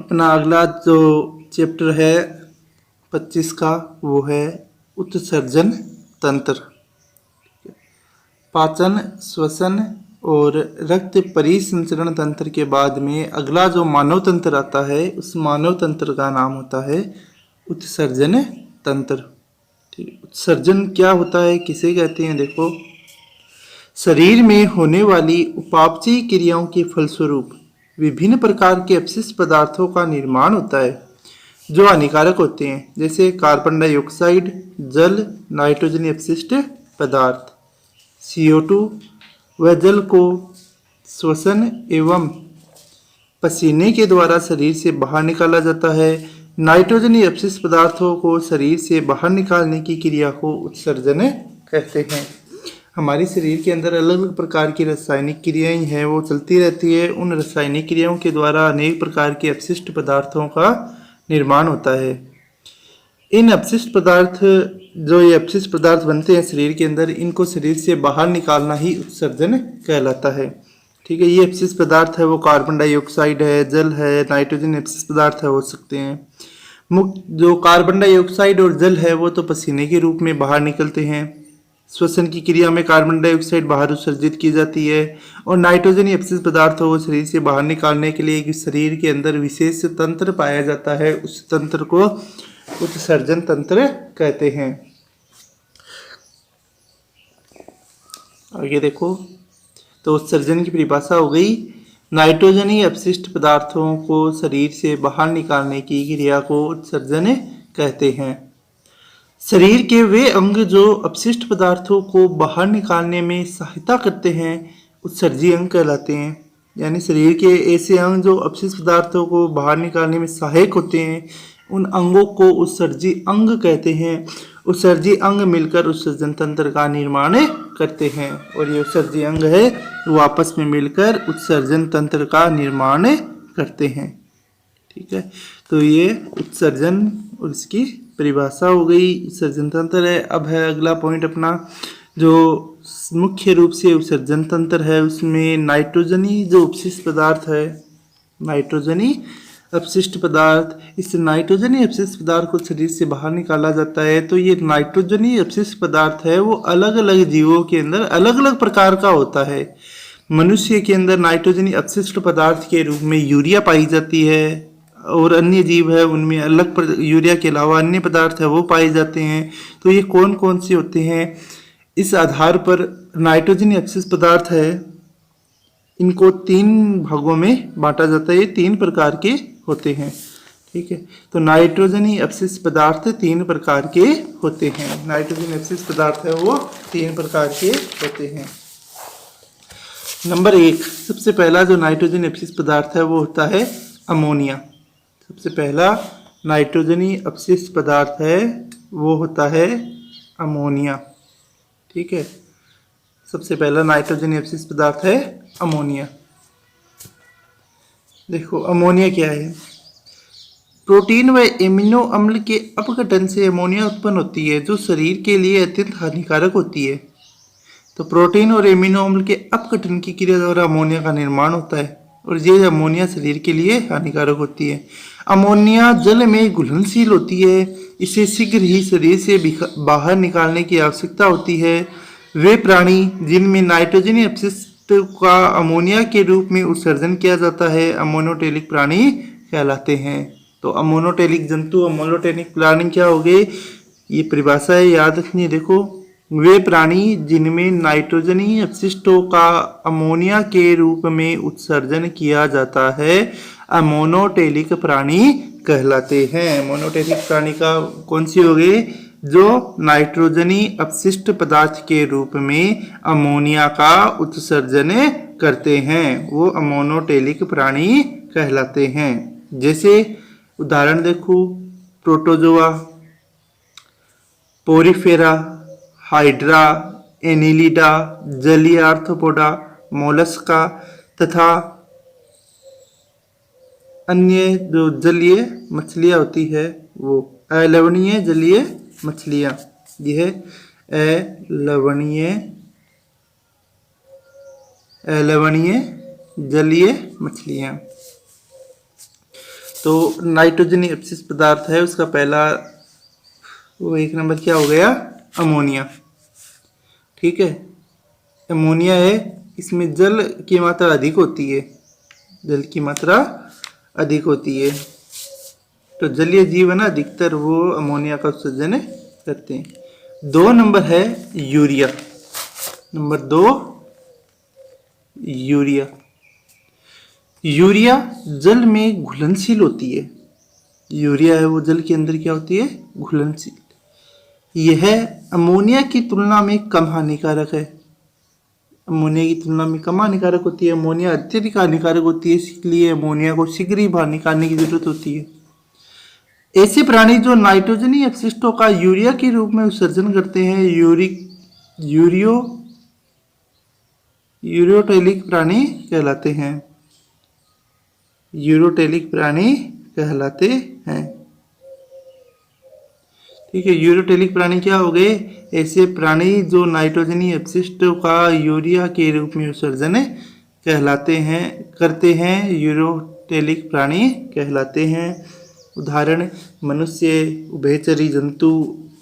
अपना अगला जो चैप्टर है 25 का वो है उत्सर्जन तंत्र। पाचन, श्वसन और रक्त परिसंचरण तंत्र के बाद में अगला जो मानव तंत्र आता है उस मानव तंत्र का नाम होता है उत्सर्जन तंत्र। ठीक, उत्सर्जन क्या होता है, किसे कहते हैं? देखो, शरीर में होने वाली उपापचयी क्रियाओं के फलस्वरूप विभिन्न प्रकार के अपशिष्ट पदार्थों का निर्माण होता है जो हानिकारक होते हैं, जैसे कार्बन डाइऑक्साइड, जल, नाइट्रोजन अपशिष्ट पदार्थ। CO2 व जल को श्वसन एवं पसीने के द्वारा शरीर से बाहर निकाला जाता है। नाइट्रोजन अपशिष्ट पदार्थों को शरीर से बाहर निकालने की क्रिया को उत्सर्जन कहते हैं। हमारे शरीर के अंदर अलग अलग प्रकार की रासायनिक क्रियाएं हैं, वो चलती रहती है। उन रासायनिक क्रियाओं के द्वारा अनेक प्रकार के अपशिष्ट पदार्थों का निर्माण होता है। इन अपशिष्ट पदार्थ जो ये अपशिष्ट पदार्थ बनते हैं शरीर के अंदर, इनको शरीर से बाहर निकालना ही उत्सर्जन कहलाता है। ठीक है, ये अपशिष्ट पदार्थ है वो कार्बन डाइऑक्साइड है, जल है, नाइट्रोजन अपशिष्ट पदार्थ है हो सकते हैं। मुख्य जो कार्बन डाइऑक्साइड और जल है वो तो पसीने के रूप में बाहर निकलते हैं। श्वसन की क्रिया में कार्बन डाइऑक्साइड बाहर उत्सर्जित की जाती है और नाइट्रोजन अपशिष्ट पदार्थों को शरीर से बाहर निकालने के लिए शरीर के अंदर विशेष तंत्र पाया जाता है, उस तंत्र को उत्सर्जन तंत्र कहते हैं। आगे देखो, तो उत्सर्जन की परिभाषा हो गई, नाइट्रोजनी अपशिष्ट पदार्थों को शरीर से बाहर निकालने की क्रिया को उत्सर्जन कहते हैं। शरीर के वे अंग जो अपशिष्ट पदार्थों को बाहर निकालने में सहायता करते हैं उत्सर्जी अंग कहलाते हैं। यानी शरीर के ऐसे अंग जो अपशिष्ट पदार्थों को बाहर निकालने में सहायक होते हैं उन अंगों को उत्सर्जी अंग कहते हैं। उत्सर्जी अंग मिलकर उत्सर्जन तंत्र का निर्माण करते हैं और ये उत्सर्जी अंग है वो आपस में मिलकर उत्सर्जन तंत्र का निर्माण करते हैं। ठीक है, तो ये उत्सर्जन और इसकी परिभाषा हो गई, उत्सर्जन तंत्र है। अब है अगला पॉइंट अपना, जो मुख्य रूप से उत्सर्जन तंत्र है उसमें नाइट्रोजनी जो अपशिष्ट पदार्थ है, नाइट्रोजनी अपशिष्ट पदार्थ, इस नाइट्रोजनी अपशिष्ट पदार्थ को शरीर से बाहर निकाला जाता है। तो ये नाइट्रोजनी अपशिष्ट पदार्थ है वो अलग अलग जीवों के अंदर अलग अलग प्रकार का होता है। मनुष्य के अंदर नाइट्रोजनी अपशिष्ट पदार्थ के रूप में यूरिया पाई जाती है और अन्य जीव है उनमें अलग यूरिया के अलावा अन्य पदार्थ है वो पाए जाते हैं। तो ये कौन कौन से होते हैं, इस आधार पर नाइट्रोजनी अपशिष्ट पदार्थ है इनको 3 भागों में बांटा जाता है। ये 3 प्रकार के होते हैं। ठीक है, तो नाइट्रोजनी अपशिष्ट पदार्थ 3 प्रकार के होते हैं। नाइट्रोजनी अपशिष्ट पदार्थ है वो 3 प्रकार के होते हैं। नंबर 1, सबसे पहला जो नाइट्रोजनी अपशिष्ट पदार्थ है वो होता है अमोनिया। सबसे पहला नाइट्रोजनी अपशिष्ट पदार्थ है वो होता है अमोनिया। ठीक है, सबसे पहला नाइट्रोजनी अपशिष्ट पदार्थ है अमोनिया। देखो अमोनिया क्या है, प्रोटीन व एमिनो अम्ल के अपघटन से अमोनिया उत्पन्न होती है जो शरीर के लिए अत्यंत हानिकारक होती है। तो प्रोटीन और एमिनो अम्ल के अपघटन की क्रिया द्वारा अमोनिया का निर्माण होता है और ये अमोनिया शरीर के लिए हानिकारक होती है। अमोनिया जल में घुलनशील होती है, इसे शीघ्र ही शरीर से बाहर निकालने की आवश्यकता होती है। वे प्राणी जिनमें नाइट्रोजनी अपशिष्ट का अमोनिया के रूप में उत्सर्जन किया जाता है अमोनोटेलिक प्राणी कहलाते हैं। तो अमोनोटेलिक जंतु, अमोनोटेलिक प्राणी क्या हो गए, ये परिभाषा है, याद रखनी है। देखो, वे प्राणी जिनमें नाइट्रोजनी अपशिष्टों का अमोनिया के रूप में उत्सर्जन किया जाता है अमोनोटेलिक प्राणी कहलाते हैं। मोनोटेलिक प्राणी का कौन सी हो गई, जो नाइट्रोजनी अपशिष्ट पदार्थ के रूप में अमोनिया का उत्सर्जन करते हैं वो अमोनोटेलिक प्राणी कहलाते हैं। जैसे उदाहरण देखो, प्रोटोजोआ, पोरिफेरा, हाइड्रा, एनिलिडा, जलीय आर्थ्रोपोडा, मोलस्का तथा अन्य जो जलीय मछलियाँ होती है वो अलवणीय जलीय मछलियाँ, यह अलवणीय जलीय मछलियाँ। तो नाइट्रोजनी अपशिष्ट पदार्थ है उसका पहला वो 1 नंबर क्या हो गया, अमोनिया। ठीक है, अमोनिया है, इसमें जल की मात्रा अधिक होती है, जल की मात्रा अधिक होती है, तो जलीय जीव है ना अधिकतर वो अमोनिया का उत्सर्जन करते हैं। 2 नंबर है यूरिया। Number 2 urea. यूरिया जल में घुलनशील होती है। यूरिया है वो जल के अंदर क्या होती है, घुलनशील। यह अमोनिया की तुलना में कम हानिकारक है। अमोनिया की तुलना में कम हानिकारक होती है। अमोनिया अत्यधिक हानिकारक होती है, इसलिए अमोनिया को शीघ्र ही बाहर निकालने की जरूरत होती है। ऐसे प्राणी जो नाइट्रोजनी अपशिष्टों का यूरिया के रूप में उत्सर्जन करते हैं यूरोटेलिक प्राणी कहलाते हैं। यूरोटेलिक प्राणी कहलाते हैं। ठीक है, यूरोटेलिक प्राणी क्या हो गए, ऐसे प्राणी जो नाइट्रोजनी अपशिष्टों का यूरिया के रूप में उत्सर्जन कहलाते हैं करते हैं, यूरोटेलिक प्राणी कहलाते हैं। उदाहरण मनुष्य, उभयचरी जंतु,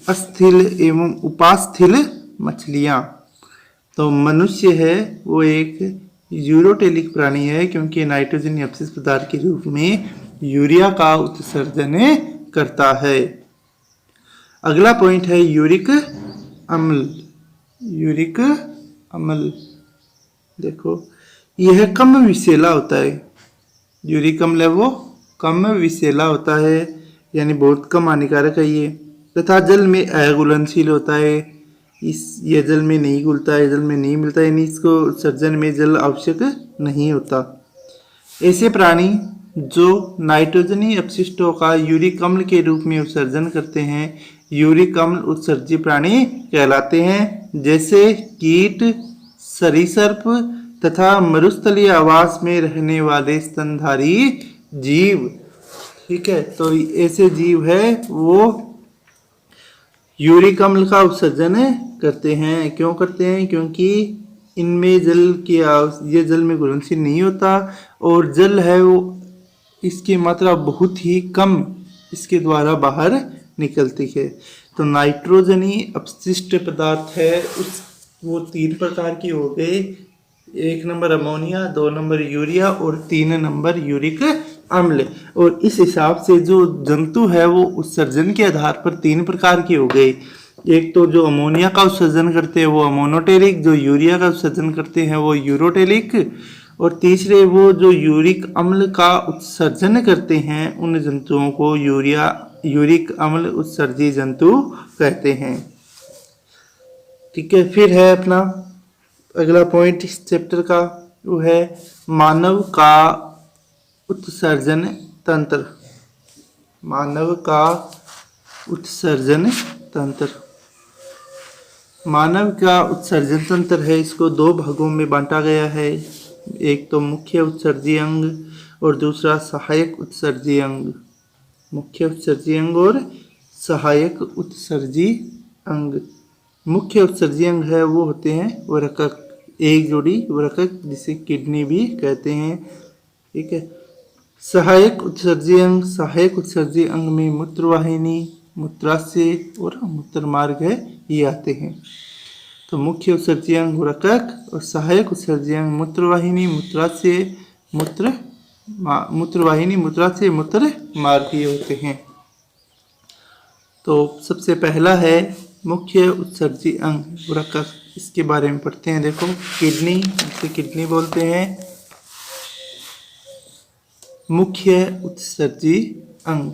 अस्थिल एवं उपास्थल मछलियाँ। तो मनुष्य है वो एक यूरोटेलिक प्राणी है क्योंकि नाइट्रोजन अपशिष्ट पदार्थ के रूप में यूरिया का उत्सर्जन करता है। अगला पॉइंट है यूरिक अम्ल। यूरिक अम्ल देखो, यह कम विषैला होता है। यूरिक अम्ल है वो कम विषैला होता है, यानी बहुत कम हानिकारक है ये, तथा जल में अघुलनशील होता है। यह जल में नहीं घुलता है, जल में नहीं मिलता है, यानी इसको उत्सर्जन में जल आवश्यक नहीं होता। ऐसे प्राणी जो नाइट्रोजनी अपशिष्टों का यूरिक अम्ल के रूप में उत्सर्जन करते हैं यूरिक अम्ल उत्सर्जी प्राणी कहलाते हैं, जैसे कीट, सरीसृप तथा मरुस्थलीय आवास में रहने वाले स्तनधारी जीव। ठीक है, तो ऐसे जीव है वो यूरिक अम्ल का उत्सर्जन करते हैं। क्यों करते हैं, क्योंकि इनमें ये जल में घुलनशील नहीं होता और जल है वो इसकी मात्रा बहुत ही कम इसके द्वारा बाहर निकलती है। तो नाइट्रोजनी अपशिष्ट पदार्थ है वो 3 प्रकार की हो गई। 1 नंबर अमोनिया, 2 नंबर यूरिया और 3 नंबर यूरिक अम्ल। और इस हिसाब से जो जंतु है वो उत्सर्जन के आधार पर 3 प्रकार की हो गई। एक तो जो अमोनिया का उत्सर्जन करते हैं वो अमोनोटेरिक, जो यूरिया का उत्सर्जन करते हैं वो यूरोटेलिक, और तीसरे वो जो यूरिक अम्ल का उत्सर्जन करते हैं उन जंतुओं को यूरिक अम्ल उत्सर्जी जंतु कहते हैं। ठीक है, फिर है अपना अगला पॉइंट इस चैप्टर का, वो है मानव का उत्सर्जन तंत्र। मानव का उत्सर्जन तंत्र। मानव का उत्सर्जन तंत्र है, इसको 2 भागों में बांटा गया है। एक तो मुख्य उत्सर्जी अंग और दूसरा सहायक उत्सर्जी अंग। मुख्य उत्सर्जी अंग और सहायक उत्सर्जी अंग। मुख्य उत्सर्जी अंग है वो होते हैं वृक्क, एक जोड़ी वृक्क जिसे किडनी भी कहते हैं। ठीक है, सहायक उत्सर्जी अंग में मूत्रवाहिनी, मूत्राशय और मूत्र मार्ग है ये आते हैं। तो मुख्य उत्सर्जी अंग वृक्क और सहायक उत्सर्जी अंग मूत्रवाहिनी, मूत्राशय, मूत्र मार्ग ये होते हैं। तो सबसे पहला है मुख्य उत्सर्जी अंग वृक्क, इसके बारे में पढ़ते हैं। देखो, किडनी, जिसे किडनी बोलते हैं, मुख्य उत्सर्जी अंग।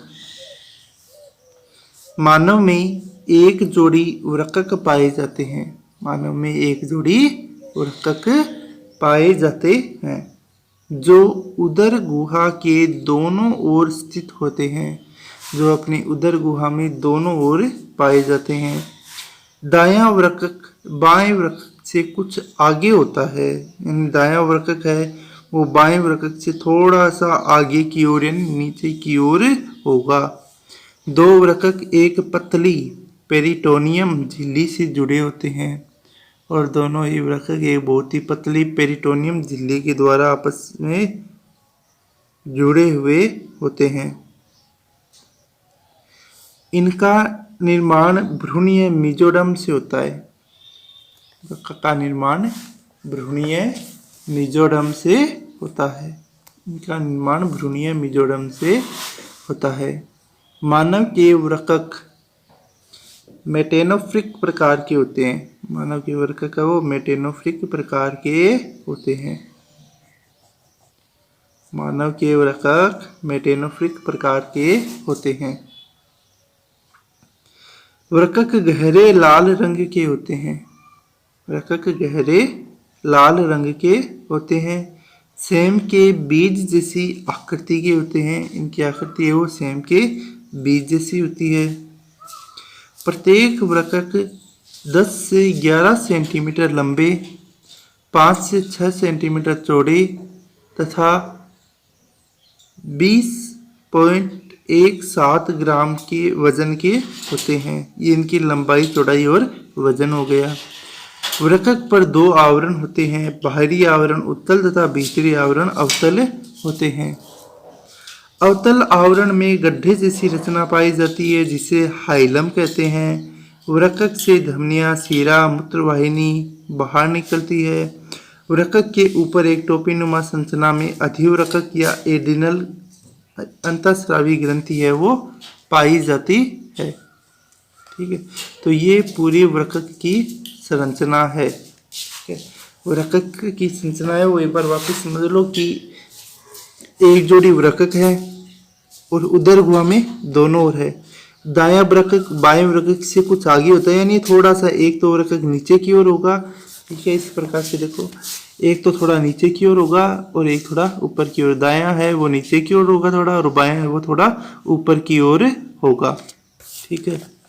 मानव में एक जोड़ी वृक्क पाए जाते हैं। मानव में एक जोड़ी वृक्क पाए जाते हैं जो उदर गुहा के दोनों ओर स्थित होते हैं। जो अपनी उदर गुहा में दोनों ओर पाए जाते हैं। दायां वृक्क बाएं वृक्क से कुछ आगे होता है, यानी दायां वृक्क है वो बाएं वृक्क से थोड़ा सा आगे की ओर यानी नीचे की ओर होगा। 2 वृक्क एक पतली पेरिटोनियम झिल्ली से जुड़े होते हैं और दोनों ही वृक्क एक बहुत ही पतली पेरिटोनियम झिल्ली के द्वारा आपस में जुड़े हुए होते हैं। इनका निर्माण भ्रूणीय मेजोडर्म से होता है। का निर्माण भ्रूणीय मेजोडर्म से होता है। इनका निर्माण भ्रूणीय मेजोडर्म से होता है। मानव के वृक्क मेटेनोफ्रिक प्रकार के होते हैं। मानव के वृक्क का वो मेटेनोफ्रिक प्रकार के होते हैं। मानव के वृक्क मेटेनोफ्रिक प्रकार के होते हैं। वृक्क गहरे लाल रंग के होते हैं। वृक्क गहरे लाल रंग के होते हैं। सेम के बीज जैसी आकृति के होते हैं। इनकी आकृति है वो सेम के बीज जैसी होती है। प्रत्येक वृक्क 10 से 11 सेंटीमीटर लंबे, 5 से 6 सेंटीमीटर चौड़े तथा 20.17 ग्राम के वजन के होते हैं। ये इनकी लंबाई, चौड़ाई और वजन हो गया। वृक्क पर 2 आवरण होते हैं। बाहरी आवरण उत्तल तथा भीतरी आवरण अवतल होते हैं। अवतल आवरण में गड्ढे जैसी रचना पाई जाती है जिसे हाइलम कहते हैं। वृक्क से धमनियां, सीरा, मूत्रवाहिनी बाहर निकलती है। वृक्क के ऊपर एक टोपीनुमा संरचना में अधिवृक्क या एडिनल अंतःस्रावी ग्रंथि है वो पाई जाती है। ठीक है, तो ये पूरी वृक्क की संरचना है। वृक्क की संरचना है वो एक बार वापस समझ लो कि एक जोड़ी वृक्क है और उदर गुहा में दोनों ओर है। दायां वृक्क बाएं वृक्क से कुछ आगे होता है, यानी थोड़ा सा एक तो वृक्क नीचे की ओर होगा। ठीक है, इस प्रकार से देखो, एक तो थोड़ा नीचे की ओर होगा और एक थोड़ा ऊपर की ओर। दायां है वो नीचे की ओर होगा थोड़ा, और बायां है वो थोड़ा ऊपर की ओर होगा। ठीक है,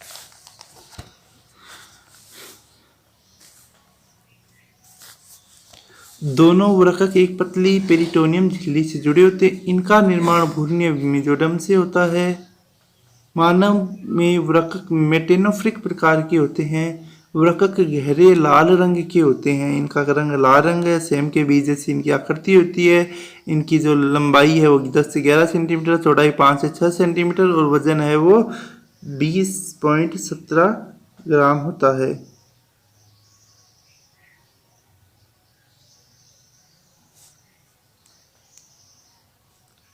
दोनों वृक्क एक पतली पेरिटोनियम झिल्ली से जुड़े होते हैं। इनका निर्माण भ्रूणीय मेजोडर्म से होता है। मानव में वृक्क मेटेनोफ्रिक प्रकार के होते हैं। वृक्क गहरे लाल रंग के होते हैं। इनका रंग लाल रंग है। सेम के बीज जैसी इनकी आकृति होती है। इनकी जो लंबाई है वो 10 से 11 सेंटीमीटर, चौड़ाई 5 से 6 सेंटीमीटर और वजन है वो 20.17 ग्राम होता है।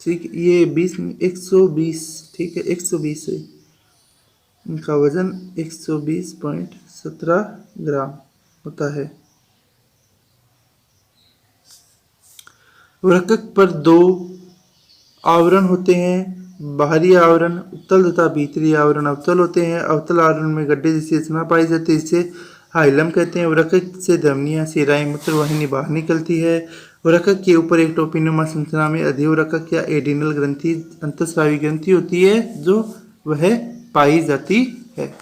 ठीक, ये 120, ठीक है, 120 है। इनका वजन 120.17 ग्राम होता है। वृक्क पर 2 आवरण होते हैं। बाहरी आवरण उत्तल तथा भीतरी आवरण अवतल होते हैं। अवतल आवरण में गड्ढे जैसी रचना पाई जाती है, जिसे हाइलम कहते हैं। वृक्क से धमनियां, सीराएं, मूत्रवाहिनी बाहर निकलती है। वृक्क के ऊपर एक टोपीनुमा संरचना में अधिवृक्क या एडिनल ग्रंथि अंतःस्रावी ग्रंथि होती है जो वह पाई जाती है।